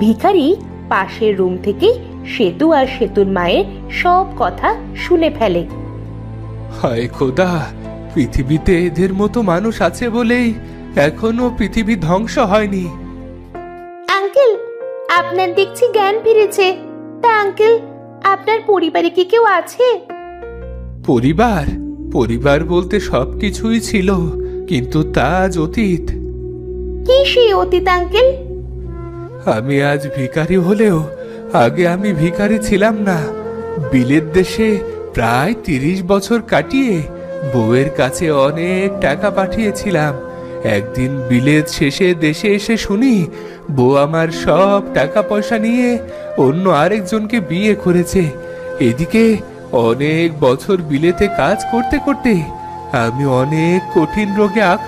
ভিখারি পাশের রুম থেকে সেতু আর সেতুর মায়ের সব কথা শুনে ফেলে। হায় খোদা, পৃথিবীতে এদের মতো মানুষ আছে বলেই এখনো পৃথিবী ধ্বংস হয়নি। আঙ্কেল, আপনার দেখছি জ্ঞান ফিরেছে। তা আঙ্কেল, আপনার পরিবারে কি কেউ আছে? পরিবার পরিবার বলতে সবকিছুই ছিল, কিন্তু তা আজ অতীত। কি সেই অতীত আঙ্কেল? আমি আজ ভিখারি হলেও আগে আমি ভিখারি ছিলাম না। বিলেত দেশে প্রায় 30 বছর কাটিয়ে বউয়ের কাছে অনেক টাকা পাঠিয়েছিলাম। একদিন বিলেত শেষে দেশে এসে শুনি বউ আমার সব টাকা পয়সা নিয়ে অন্য আরেকজনকে বিয়ে করেছে। এদিকে অনেক বছর বিলেতে কাজ করতে করতে আমি অনেক কঠিন রোগে